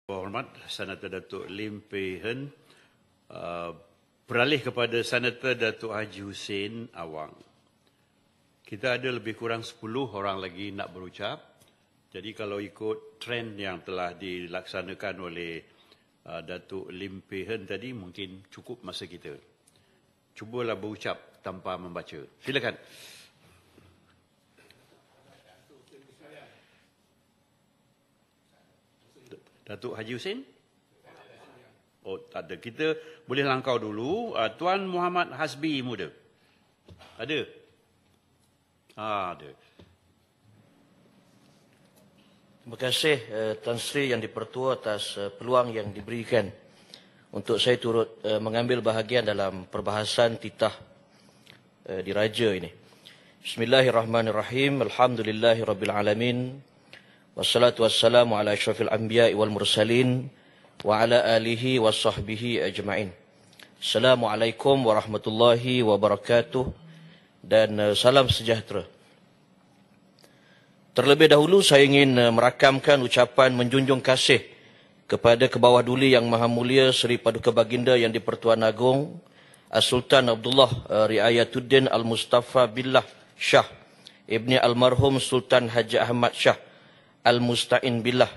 Hormat Senator Datuk Lim Pei Hen, beralih kepada Senator Datuk Haji Hussein Awang. Kita ada lebih kurang 10 orang lagi nak berucap. Jadi kalau ikut trend yang telah dilaksanakan oleh Datuk Lim Pei Hen tadi, mungkin cukup masa kita. Cubalah berucap tanpa membaca. Silakan. Datuk Haji Hussein? Oh, tak ada. Kita boleh langkau dulu. Tuan Muhammad Hasbi Muda. Ada? Ada. Terima kasih Tan Sri Yang di-Pertua atas peluang yang diberikan untuk saya turut mengambil bahagian dalam perbahasan titah diraja ini. Bismillahirrahmanirrahim. Alhamdulillahirrabbilalamin. Wassalatu wassalamu ala asyrafil anbiya'i wal mursalin wa ala alihi wa sahbihi ajma'in. Assalamualaikum warahmatullahi wabarakatuh dan salam sejahtera. Terlebih dahulu saya ingin merakamkan ucapan menjunjung kasih kepada Kebawah Duli Yang Maha Mulia Seri Paduka Baginda Yang di-Pertuan Agong As-Sultan Abdullah Riayatuddin Al-Mustafa Billah Shah Ibni Almarhum Sultan Haji Ahmad Shah Al-Musta'in Billah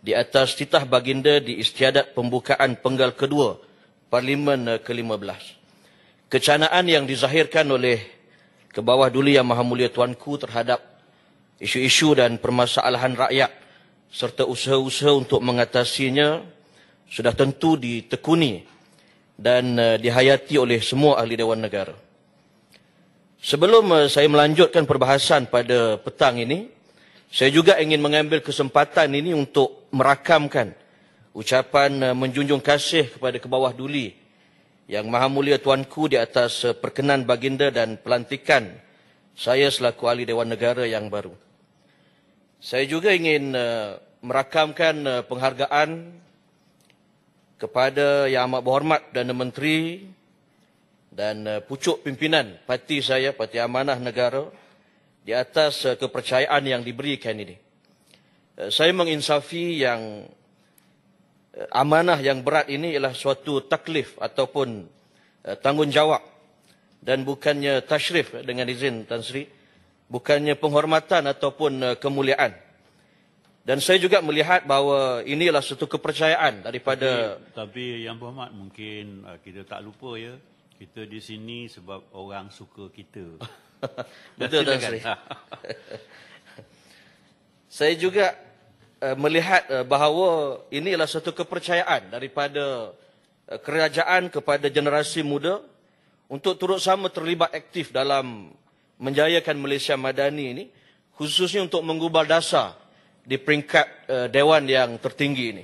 di atas titah baginda di istiadat pembukaan penggal kedua Parlimen ke-15. Kecanaan yang dizahirkan oleh Kebawah Duli Yang Maha Mulia Tuanku terhadap isu-isu dan permasalahan rakyat serta usaha-usaha untuk mengatasinya sudah tentu ditekuni dan dihayati oleh semua ahli Dewan Negara. Sebelum saya melanjutkan perbahasan pada petang ini, saya juga ingin mengambil kesempatan ini untuk merakamkan ucapan menjunjung kasih kepada Kebawah Duli Yang Maha Mulia Tuanku di atas perkenan baginda dan pelantikan saya selaku ahli Dewan Negara yang baru. Saya juga ingin merakamkan penghargaan kepada Yang Amat Berhormat Perdana Menteri dan pucuk pimpinan parti saya, Parti Amanah Negara, di atas kepercayaan yang diberikan ini. Saya menginsafi yang amanah yang berat ini ialah suatu taklif ataupun tanggungjawab dan bukannya tashrif dengan izin Tan Sri, bukannya penghormatan ataupun kemuliaan. Dan saya juga melihat bahawa inilah satu kepercayaan daripada... Tapi Yang Berhormat, mungkin kita tak lupa ya, kita di sini sebab orang suka kita. Betul Tan Sri. Saya juga melihat bahawa inilah satu kepercayaan daripada kerajaan kepada generasi muda untuk turut sama terlibat aktif dalam menjayakan Malaysia Madani ini, khususnya untuk menggubal dasar di peringkat Dewan yang tertinggi ini.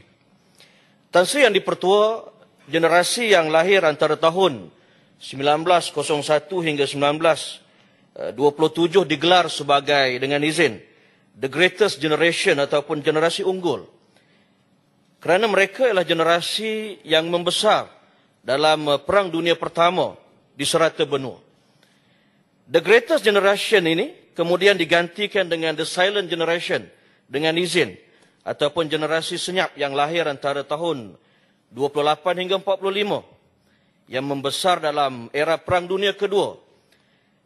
Tan Sri Yang di-Pertua, generasi yang lahir antara tahun 1901 hingga 1927 digelar sebagai, dengan izin, the greatest generation ataupun generasi unggul. Kerana mereka adalah generasi yang membesar dalam Perang Dunia Pertama di serata benua. The greatest generation ini kemudian digantikan dengan the silent generation, dengan izin, ataupun generasi senyap yang lahir antara tahun 28 hingga 45, yang membesar dalam era Perang Dunia Kedua.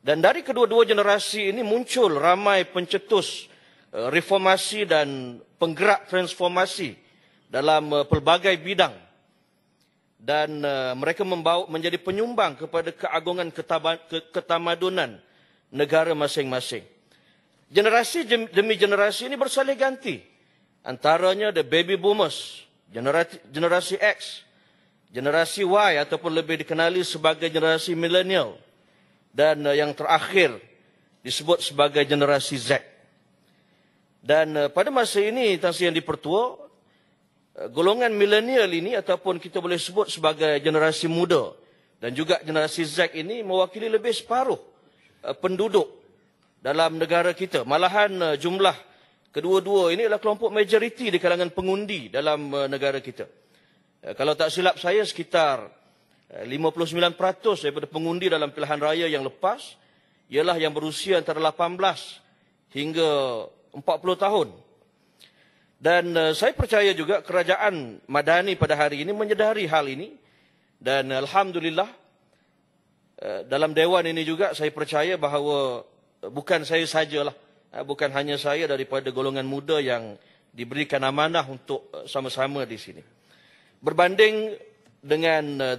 Dan dari kedua-dua generasi ini muncul ramai pencetus reformasi dan penggerak transformasi dalam pelbagai bidang. Dan mereka menjadi penyumbang kepada keagungan ketamadunan negara masing-masing. Generasi demi generasi ini bersalih ganti. Antaranya the baby boomers, generasi X, generasi Y ataupun lebih dikenali sebagai generasi milenial, dan yang terakhir disebut sebagai generasi Z. Dan pada masa ini, Tan Sri Yang di-Pertua, golongan milenial ini ataupun kita boleh sebut sebagai generasi muda dan juga generasi Z ini mewakili lebih separuh penduduk dalam negara kita. Malahan jumlah kedua-dua ini adalah kelompok majoriti di kalangan pengundi dalam negara kita. Kalau tak silap saya, sekitar 59% daripada pengundi dalam pilihan raya yang lepas ialah yang berusia antara 18 hingga 40 tahun. Dan saya percaya juga kerajaan Madani pada hari ini menyedari hal ini. Dan alhamdulillah dalam dewan ini juga saya percaya bahawa bukan saya sajalah, bukan hanya saya daripada golongan muda yang diberikan amanah untuk sama-sama di sini. Berbanding dengan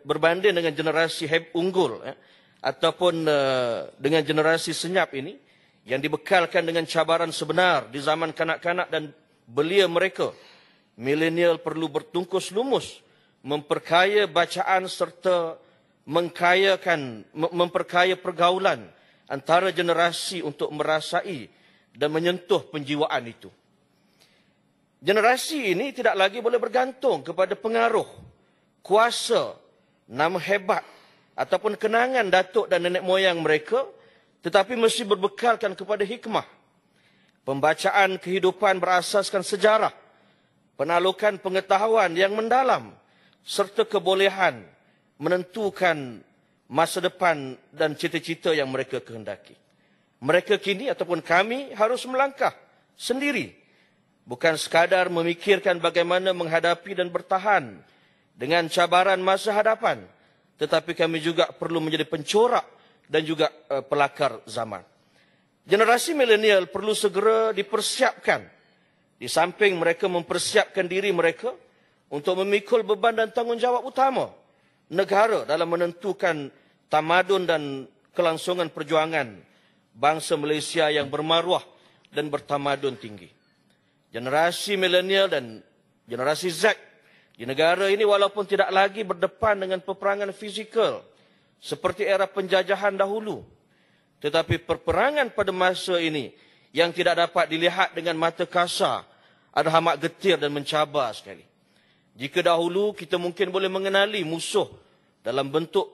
berbanding dengan generasi unggul ataupun dengan generasi senyap ini yang dibekalkan dengan cabaran sebenar di zaman kanak-kanak dan belia mereka, milenial perlu bertungkus lumus memperkaya bacaan serta memperkaya pergaulan antara generasi untuk merasai dan menyentuh penjiwaan itu. Generasi ini tidak lagi boleh bergantung kepada pengaruh, kuasa, nama hebat ataupun kenangan datuk dan nenek moyang mereka, tetapi mesti berbekalkan kepada hikmah. Pembacaan kehidupan berasaskan sejarah, penalukan pengetahuan yang mendalam, serta kebolehan menentukan masa depan dan cita-cita yang mereka kehendaki. Mereka kini ataupun kami harus melangkah sendiri, bukan sekadar memikirkan bagaimana menghadapi dan bertahan dengan cabaran masa hadapan, tetapi kami juga perlu menjadi pencorak dan juga pelakar zaman. Generasi milenial perlu segera dipersiapkan, di samping mereka mempersiapkan diri mereka untuk memikul beban dan tanggungjawab utama negara dalam menentukan tamadun dan kelangsungan perjuangan bangsa Malaysia yang bermaruah dan bertamadun tinggi. Generasi milenial dan generasi Z di negara ini walaupun tidak lagi berdepan dengan peperangan fizikal seperti era penjajahan dahulu, tetapi peperangan pada masa ini yang tidak dapat dilihat dengan mata kasar ada amat getir dan mencabar sekali. Jika dahulu kita mungkin boleh mengenali musuh dalam bentuk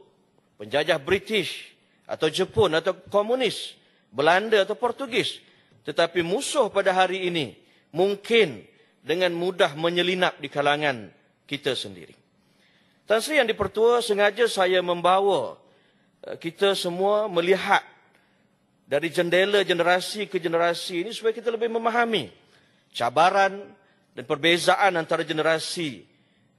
penjajah British atau Jepun atau komunis, Belanda atau Portugis, tetapi musuh pada hari ini mungkin dengan mudah menyelinap di kalangan kita sendiri. Tan Sri Yang di-Pertua, sengaja saya membawa kita semua melihat dari jendela generasi ke generasi ini supaya kita lebih memahami cabaran dan perbezaan antara generasi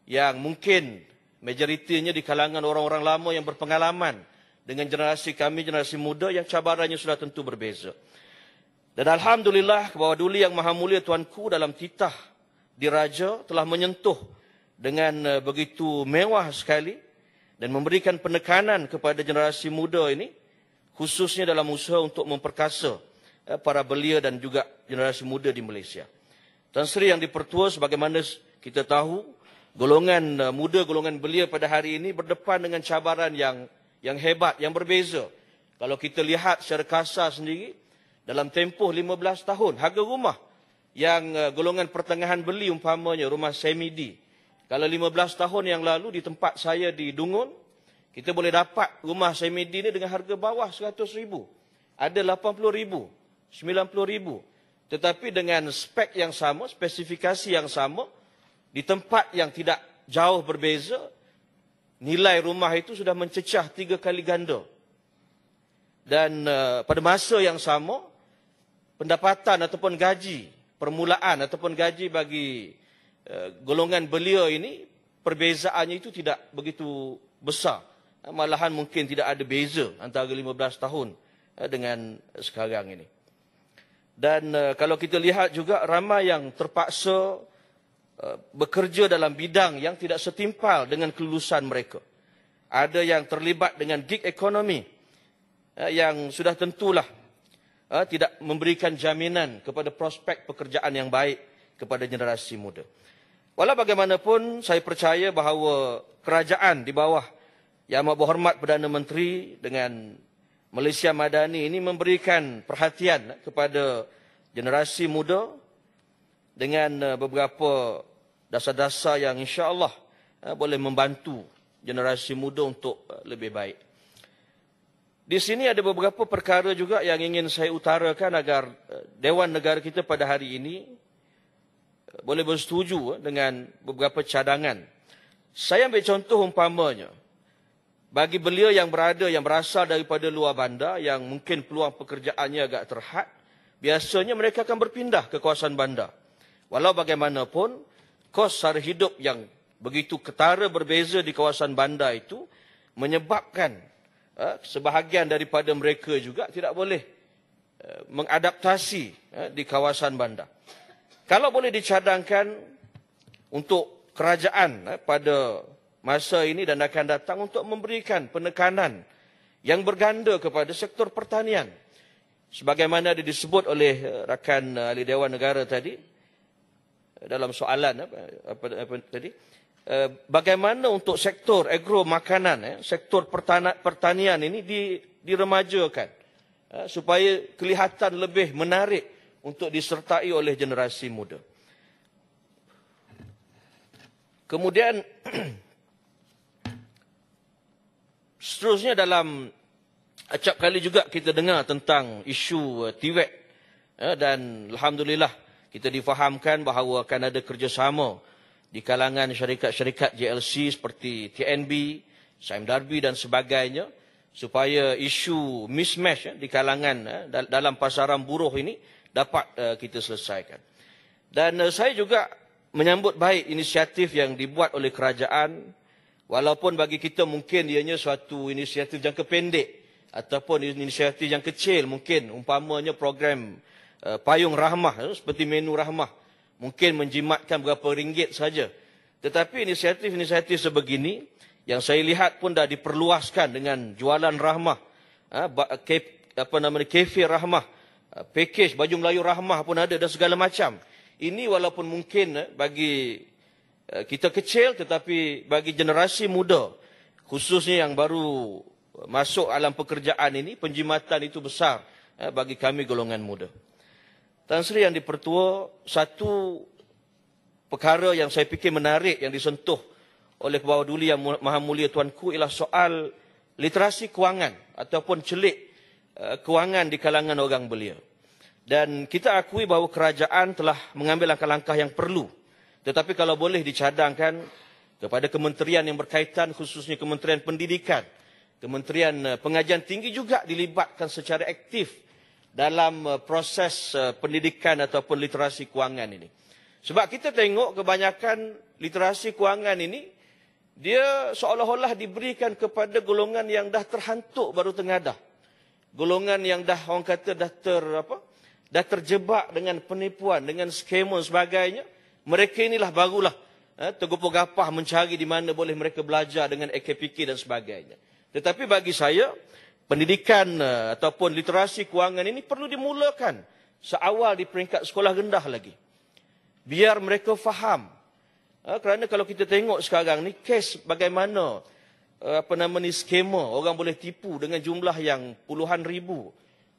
yang mungkin majoritinya di kalangan orang-orang lama yang berpengalaman dengan generasi kami, generasi muda yang cabarannya sudah tentu berbeza. Dan alhamdulillah bahwa Duli Yang Maha Mulia Tuanku dalam titah diraja telah menyentuh dengan begitu mewah sekali dan memberikan penekanan kepada generasi muda ini, khususnya dalam usaha untuk memperkasa para belia dan juga generasi muda di Malaysia. Tan Sri Yang di-Pertua, sebagaimana kita tahu, golongan muda, golongan belia pada hari ini berdepan dengan cabaran yang hebat, yang berbeza. Kalau kita lihat secara kasar sendiri, dalam tempoh 15 tahun, harga rumah yang golongan pertengahan beli umpamanya rumah semi-D, kalau 15 tahun yang lalu di tempat saya di Dungun, kita boleh dapat rumah semi-D ini dengan harga bawah 100,000. Ada 80,000, 90,000. Tetapi dengan spek yang sama, spesifikasi yang sama, di tempat yang tidak jauh berbeza, nilai rumah itu sudah mencecah 3 kali ganda. Dan pada masa yang sama, pendapatan ataupun gaji permulaan ataupun gaji bagi golongan belia ini, perbezaannya itu tidak begitu besar. Malahan mungkin tidak ada beza antara 15 tahun dengan sekarang ini. Dan kalau kita lihat juga ramai yang terpaksa bekerja dalam bidang yang tidak setimpal dengan kelulusan mereka. Ada yang terlibat dengan gig economy yang sudah tentulah tidak memberikan jaminan kepada prospek pekerjaan yang baik kepada generasi muda. Walau bagaimanapun, saya percaya bahawa kerajaan di bawah Yang Amat Berhormat Perdana Menteri dengan Malaysia Madani ini memberikan perhatian kepada generasi muda dengan beberapa dasar-dasar yang insya-Allah boleh membantu generasi muda untuk lebih baik. Di sini ada beberapa perkara juga yang ingin saya utarakan agar Dewan Negara kita pada hari ini boleh bersetuju dengan beberapa cadangan. Saya ambil contoh umpamanya, bagi belia yang berasal daripada luar bandar, yang mungkin peluang pekerjaannya agak terhad, biasanya mereka akan berpindah ke kawasan bandar. Walau bagaimanapun, kos sara hidup yang begitu ketara berbeza di kawasan bandar itu menyebabkan sebahagian daripada mereka juga tidak boleh mengadaptasi di kawasan bandar. Kalau boleh dicadangkan untuk kerajaan pada masa ini dan akan datang untuk memberikan penekanan yang berganda kepada sektor pertanian. Sebagaimana disebut oleh rakan ahli Dewan Negara tadi, dalam soalan tadi, bagaimana untuk sektor agro makanan, sektor pertanian ini diremajakan supaya kelihatan lebih menarik untuk disertai oleh generasi muda. Kemudian seterusnya dalam acap kali juga kita dengar tentang isu TVET dan alhamdulillah kita difahamkan bahawa akan ada kerjasama di kalangan syarikat-syarikat JLC seperti TNB, Sime Darby dan sebagainya supaya isu mismatch di kalangan dalam pasaran buruh ini dapat kita selesaikan. Dan saya juga menyambut baik inisiatif yang dibuat oleh kerajaan, walaupun bagi kita mungkin ianya suatu inisiatif jangka pendek ataupun inisiatif yang kecil, mungkin umpamanya program payung rahmah seperti menu rahmah mungkin menjimatkan berapa ringgit saja. Tetapi inisiatif-inisiatif sebegini yang saya lihat pun dah diperluaskan dengan jualan rahmah, kafe rahmah, package baju Melayu rahmah pun ada dan segala macam. Ini walaupun mungkin bagi kita kecil, tetapi bagi generasi muda, khususnya yang baru masuk alam pekerjaan ini, penjimatan itu besar bagi kami golongan muda. Tan Sri Yang di-Pertua, satu perkara yang saya fikir menarik yang disentuh oleh Bawah Duli Yang Maha Mulia Tuanku ialah soal literasi kewangan ataupun celik kewangan di kalangan orang belia. Dan kita akui bahawa kerajaan telah mengambil langkah-langkah yang perlu. Tetapi kalau boleh dicadangkan kepada kementerian yang berkaitan, khususnya Kementerian Pendidikan, Kementerian Pengajian Tinggi juga dilibatkan secara aktif dalam proses pendidikan ataupun literasi kewangan ini. Sebab kita tengok kebanyakan literasi kewangan ini, dia seolah-olah diberikan kepada golongan yang dah terhantuk baru tengadah. Golongan yang dah, orang kata, dah terjebak dengan penipuan, dengan skema dan sebagainya. Mereka inilah barulah tergopoh-gapah mencari di mana boleh mereka belajar dengan AKPK dan sebagainya. Tetapi bagi saya, pendidikan ataupun literasi kewangan ini perlu dimulakan seawal di peringkat sekolah rendah lagi. Biar mereka faham. Kerana kalau kita tengok sekarang ni, kes bagaimana skema orang boleh tipu dengan jumlah yang puluhan ribu,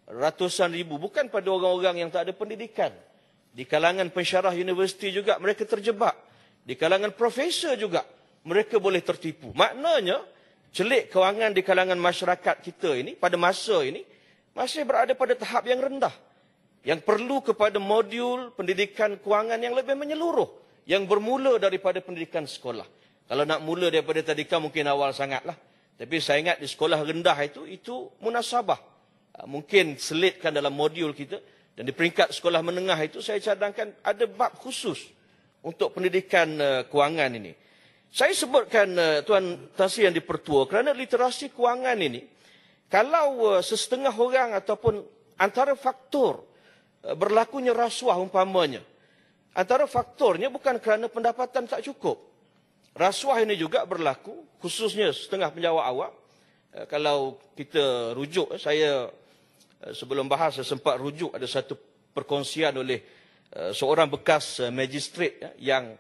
ratusan ribu, bukan pada orang-orang yang tak ada pendidikan. Di kalangan pensyarah universiti juga mereka terjebak. Di kalangan profesor juga mereka boleh tertipu. Maknanya, celik kewangan di kalangan masyarakat kita ini pada masa ini masih berada pada tahap yang rendah. Yang perlu kepada modul pendidikan kewangan yang lebih menyeluruh. Yang bermula daripada pendidikan sekolah. Kalau nak mula daripada tadika mungkin awal sangatlah. Tapi saya ingat di sekolah rendah itu munasabah. Mungkin selitkan dalam modul kita. Dan di peringkat sekolah menengah itu saya cadangkan ada bab khusus untuk pendidikan kewangan ini. Saya sebutkan Tuan Tan Sri Yang di-Pertua kerana literasi kewangan ini, kalau sesetengah orang ataupun antara faktor berlakunya rasuah umpamanya, antara faktornya bukan kerana pendapatan tak cukup. Rasuah ini juga berlaku, khususnya setengah penjawat awam. Kalau kita rujuk, saya sebelum bahas saya sempat rujuk ada satu perkongsian oleh seorang bekas magistrat yang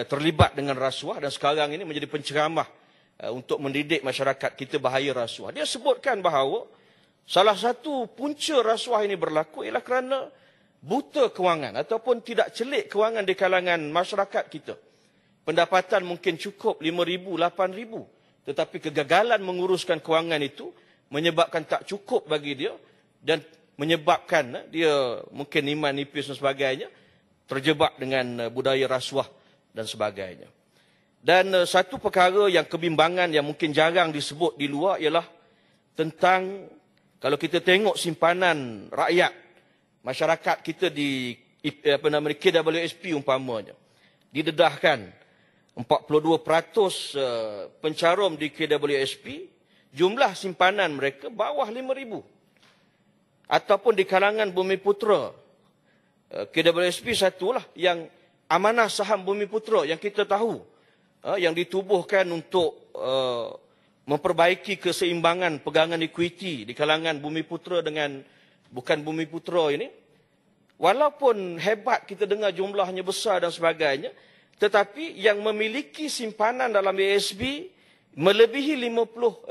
terlibat dengan rasuah dan sekarang ini menjadi penceramah untuk mendidik masyarakat kita bahaya rasuah. Dia sebutkan bahawa salah satu punca rasuah ini berlaku ialah kerana buta kewangan ataupun tidak celik kewangan di kalangan masyarakat kita. Pendapatan mungkin cukup 5,000, 8,000. Tetapi kegagalan menguruskan kewangan itu menyebabkan tak cukup bagi dia dan menyebabkan dia mungkin iman nipis dan sebagainya, terjebak dengan budaya rasuah dan sebagainya. Dan satu perkara yang kebimbangan yang mungkin jarang disebut di luar ialah tentang kalau kita tengok simpanan rakyat masyarakat kita di KWSP umpamanya didedahkan 42% pencarum di KWSP, jumlah simpanan mereka bawah 5,000. Ataupun di kalangan Bumiputera, KWSP satulah yang amanah saham Bumiputera yang kita tahu, yang ditubuhkan untuk memperbaiki keseimbangan pegangan ekuiti di kalangan Bumiputera dengan bukan Bumiputera ini. Walaupun hebat kita dengar jumlahnya besar dan sebagainya, tetapi yang memiliki simpanan dalam ASB melebihi 500,000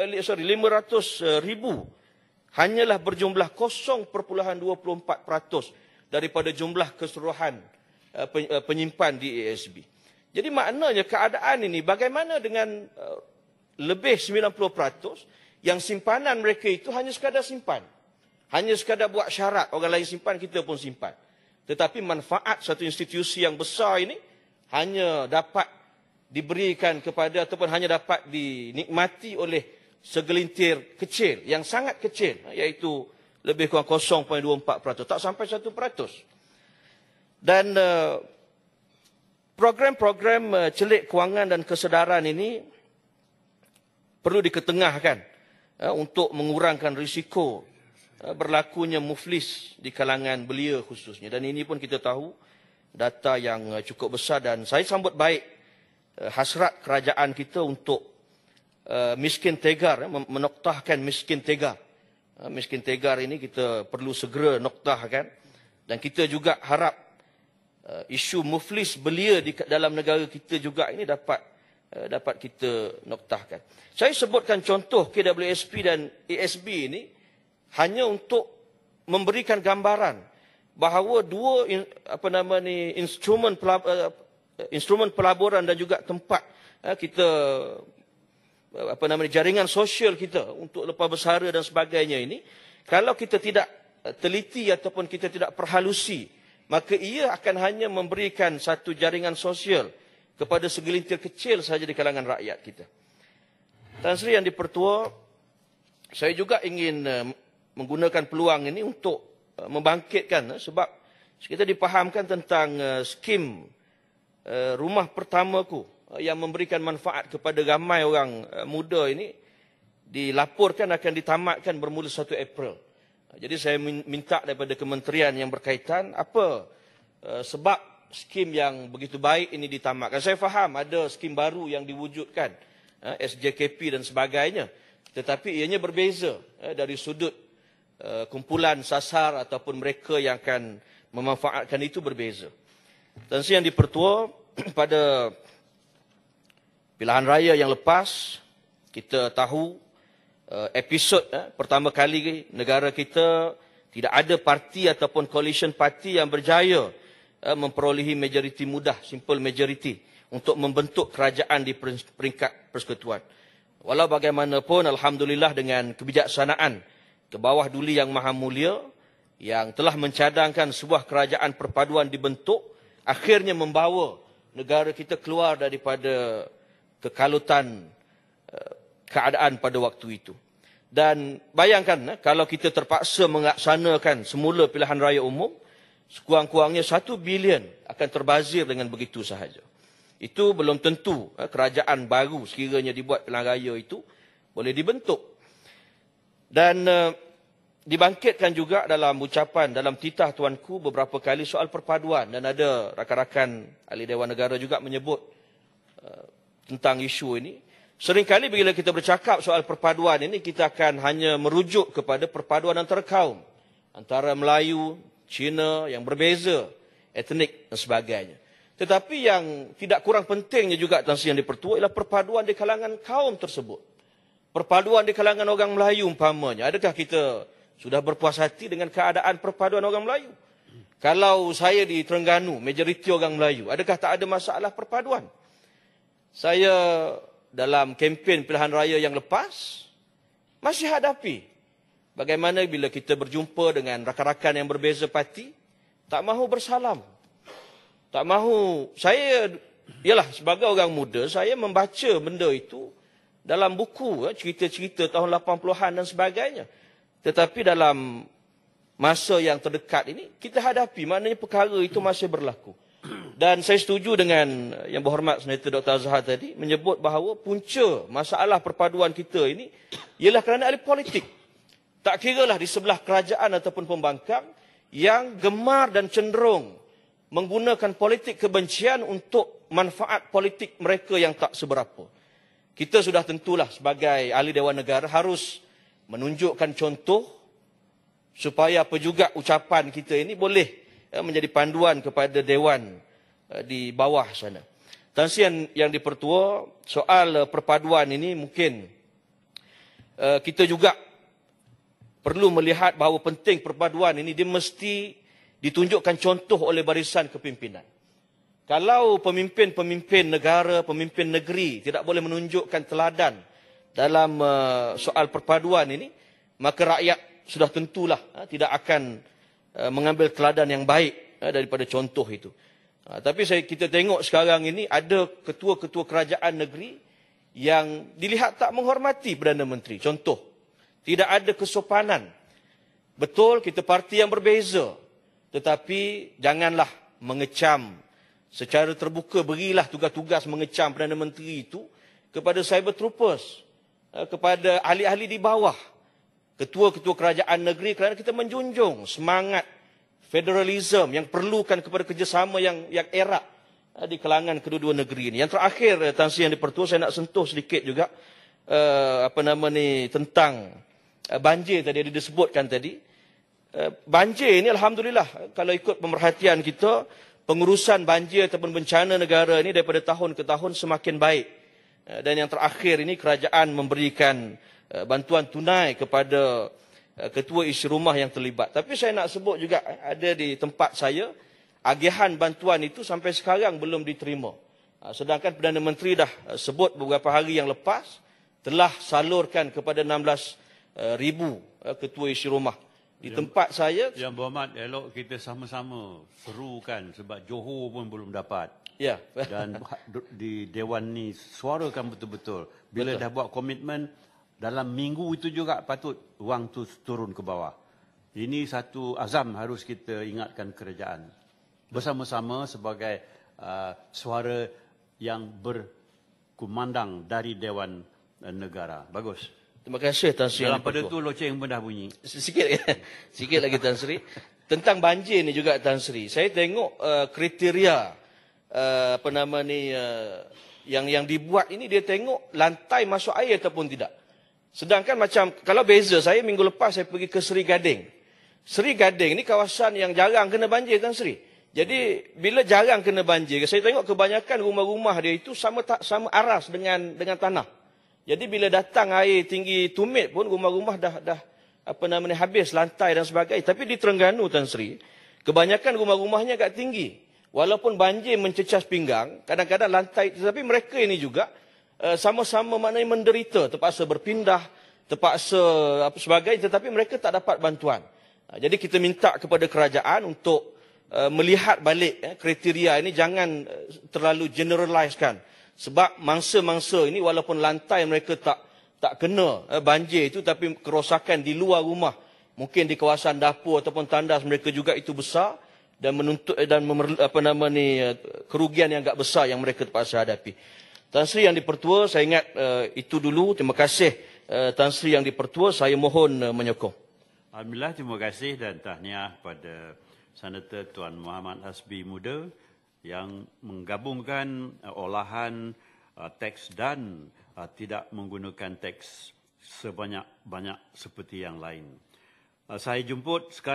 hanyalah berjumlah 0.24% daripada jumlah keseluruhan penyimpan di ASB. Jadi maknanya keadaan ini bagaimana dengan lebih 90% yang simpanan mereka itu hanya sekadar simpan. Hanya sekadar buat syarat, orang lain simpan, kita pun simpan. Tetapi manfaat satu institusi yang besar ini hanya dapat diberikan kepada ataupun hanya dapat dinikmati oleh segelintir kecil, yang sangat kecil, iaitu lebih kurang 0.24%, tak sampai 1%. Dan program-program celik kewangan dan kesedaran ini perlu diketengahkan untuk mengurangkan risiko berlakunya muflis di kalangan belia khususnya. Dan ini pun kita tahu data yang cukup besar, dan saya sambut baik hasrat kerajaan kita untuk miskin tegar, menoktahkan miskin tegar. Miskin tegar ini kita perlu segera noktahkan, dan kita juga harap isu muflis belia di dalam negara kita juga ini dapat kita noktahkan. Saya sebutkan contoh KWSP dan ASB ini hanya untuk memberikan gambaran bahawa dua instrumen pelaburan dan juga tempat kita jaringan sosial kita untuk lepas bersara dan sebagainya ini, kalau kita tidak teliti ataupun kita tidak perhalusi, maka ia akan hanya memberikan satu jaringan sosial kepada segelintir kecil saja di kalangan rakyat kita. Tan Sri Yang di-Pertua, saya juga ingin menggunakan peluang ini untuk membangkitkan, sebab kita dipahamkan tentang skim rumah pertamaku yang memberikan manfaat kepada ramai orang muda ini, dilaporkan akan ditamatkan bermula 1 April. Jadi saya minta daripada kementerian yang berkaitan, apa sebab skim yang begitu baik ini ditamatkan. Saya faham ada skim baru yang diwujudkan, SJKP dan sebagainya, tetapi ianya berbeza dari sudut kumpulan sasar ataupun mereka yang akan memanfaatkan itu berbeza. Dan Yang di-Pertua, pada pilihan raya yang lepas, kita tahu episod pertama kali negara kita tidak ada parti ataupun coalition parti yang berjaya memperolehi majoriti mudah, simple majority, untuk membentuk kerajaan di peringkat persekutuan. Walau bagaimanapun, alhamdulillah dengan kebijaksanaan ke bawah Duli Yang Maha Mulia yang telah mencadangkan sebuah kerajaan perpaduan dibentuk, akhirnya membawa negara kita keluar daripada kekalutan keadaan pada waktu itu. Dan bayangkan, kalau kita terpaksa melaksanakan semula pilihan raya umum, sekurang-kurangnya 1 bilion akan terbazir dengan begitu sahaja. Itu belum tentu kerajaan baru sekiranya dibuat pilihan raya itu boleh dibentuk. Dan dibangkitkan juga dalam ucapan, dalam titah tuanku beberapa kali soal perpaduan, dan ada rakan-rakan ahli Dewan Negara juga menyebut tentang isu ini. Seringkali bila kita bercakap soal perpaduan ini, kita akan hanya merujuk kepada perpaduan antara kaum, antara Melayu, Cina yang berbeza, etnik dan sebagainya. Tetapi yang tidak kurang pentingnya juga Tan Sri Yang di-Pertua ialah perpaduan di kalangan kaum tersebut. Perpaduan di kalangan orang Melayu umpamanya. Adakah kita sudah berpuas hati dengan keadaan perpaduan orang Melayu? Kalau saya di Terengganu, majoriti orang Melayu, adakah tak ada masalah perpaduan? Saya dalam kempen pilihan raya yang lepas masih hadapi bagaimana bila kita berjumpa dengan rakan-rakan yang berbeza parti, tak mahu bersalam. Tak mahu. Saya, ialah sebagai orang muda, saya membaca benda itu dalam buku, cerita-cerita tahun 80-an dan sebagainya. Tetapi dalam masa yang terdekat ini kita hadapi, maknanya perkara itu masih berlaku. Dan saya setuju dengan yang berhormat Senator Dr. Azhar tadi menyebut bahawa punca masalah perpaduan kita ini ialah kerana ahli politik. Tak kiralah di sebelah kerajaan ataupun pembangkang yang gemar dan cenderung menggunakan politik kebencian untuk manfaat politik mereka yang tak seberapa. Kita sudah tentulah sebagai ahli Dewan Negara harus menunjukkan contoh supaya apa juga ucapan kita ini boleh menjadi panduan kepada Dewan di bawah sana. Tan Sri yang dipertua, soal perpaduan ini mungkin kita juga perlu melihat bahawa penting perpaduan ini dia mesti ditunjukkan contoh oleh barisan kepimpinan. Kalau pemimpin-pemimpin negara, pemimpin negeri tidak boleh menunjukkan teladan dalam soal perpaduan ini, maka rakyat sudah tentulah tidak akan mengambil teladan yang baik daripada contoh itu. Tapi kita tengok sekarang ini ada ketua-ketua kerajaan negeri yang dilihat tak menghormati Perdana Menteri. Contoh, tidak ada kesopanan. Betul, kita parti yang berbeza. Tetapi janganlah mengecam secara terbuka, berilah tugas-tugas mengecam Perdana Menteri itu kepada cyber troopers, kepada ahli-ahli di bawah, ketua-ketua kerajaan negeri, kerana kita menjunjung semangat federalism yang perlukan kepada kerjasama yang erat di kalangan kedua-dua negeri ini. Yang terakhir, Tan Sri yang dipertua, saya nak sentuh sedikit juga tentang banjir tadi yang disebutkan tadi. Banjir ini alhamdulillah kalau ikut pemerhatian kita, pengurusan banjir ataupun bencana negara ini daripada tahun ke tahun semakin baik. Dan yang terakhir ini kerajaan memberikan bantuan tunai kepada ketua isi rumah yang terlibat. Tapi saya nak sebut juga ada di tempat saya, agihan bantuan itu sampai sekarang belum diterima. Sedangkan Perdana Menteri dah sebut beberapa hari yang lepas telah salurkan kepada 16,000 ketua isi rumah. Di tempat saya... Yang berhormat, elok kita sama-sama serukan sebab Johor pun belum dapat. Ya. Dan di Dewan ni suarakan betul-betul. Bila dah buat komitmen, dalam minggu itu juga patut wang tu turun ke bawah. Ini satu azam harus kita ingatkan kerajaan. Bersama-sama sebagai suara yang berkumandang dari Dewan Negara. Bagus. Terima kasih Tan Sri. Dalam pada tu loceng pun dah bunyi. Sikit lagi Tan Sri. Tentang banjir ni juga Tan Sri. Saya tengok kriteria yang dibuat ini, dia tengok lantai masuk air ataupun tidak. Sedangkan macam kalau beza, saya minggu lepas saya pergi ke Seri Gading. Seri Gading ni kawasan yang jarang kena banjir Tan Sri. Jadi bila jarang kena banjir, saya tengok kebanyakan rumah-rumah dia itu sama aras dengan tanah. Jadi bila datang air tinggi tumit pun rumah-rumah dah habis lantai dan sebagainya. Tapi di Terengganu Tan Sri, kebanyakan rumah-rumahnya agak tinggi. Walaupun banjir mencecas pinggang, kadang-kadang lantai, tetapi mereka ini juga sama-sama maknanya menderita, terpaksa berpindah, terpaksa sebagainya, tetapi mereka tak dapat bantuan. Jadi kita minta kepada kerajaan untuk melihat balik kriteria ini, jangan terlalu generalisekan. Sebab mangsa-mangsa ini walaupun lantai mereka tak kena banjir itu, tapi kerosakan di luar rumah, mungkin di kawasan dapur ataupun tandas mereka juga itu besar dan menuntut dan kerugian yang agak besar yang mereka terpaksa hadapi. Tan Sri yang dipertua, saya ingat itu dulu. Terima kasih Tan Sri yang dipertua, saya mohon menyokong. Alhamdulillah, terima kasih dan tahniah pada Senator Tuan Muhammad Hasbi Muda yang menggabungkan olahan teks dan tidak menggunakan teks sebanyak-banyak seperti yang lain. Saya jemput sekarang